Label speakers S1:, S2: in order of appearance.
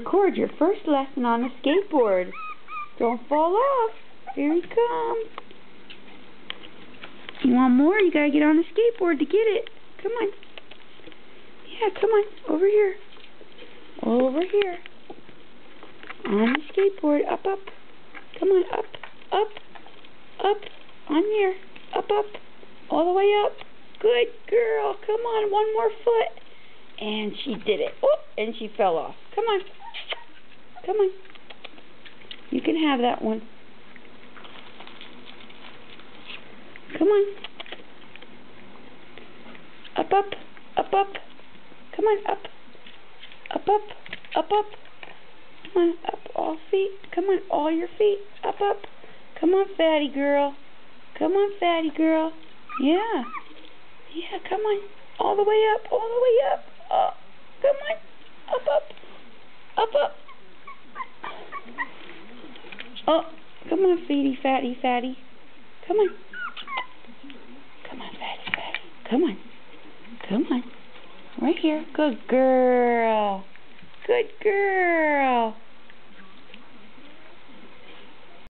S1: Record your first lesson on a skateboard. Don't fall off. Here he comes. You want more? You gotta get on the skateboard to get it. Come on. Yeah, come on. Over here. Over here. On the skateboard. Up, up. Come on. Up, up, up. On here. Up, up. All the way up. Good girl. Come on. One more foot. And she did it. Oh, and she fell off. Come on. Come on. You can have that one. Come on. Up, up, up, up. Come on, up. Up, up, up, up. Come on, up, all feet. Come on, all your feet. Up, up. Come on, fatty girl. Come on, fatty girl. Yeah. Yeah, come on. All the way up, all the way up. Oh, come on. Up, up. Up, up. Oh, come on, feety, fatty, fatty. Come on. Come on, fatty, fatty. Come on. Come on. Right here. Good girl. Good girl.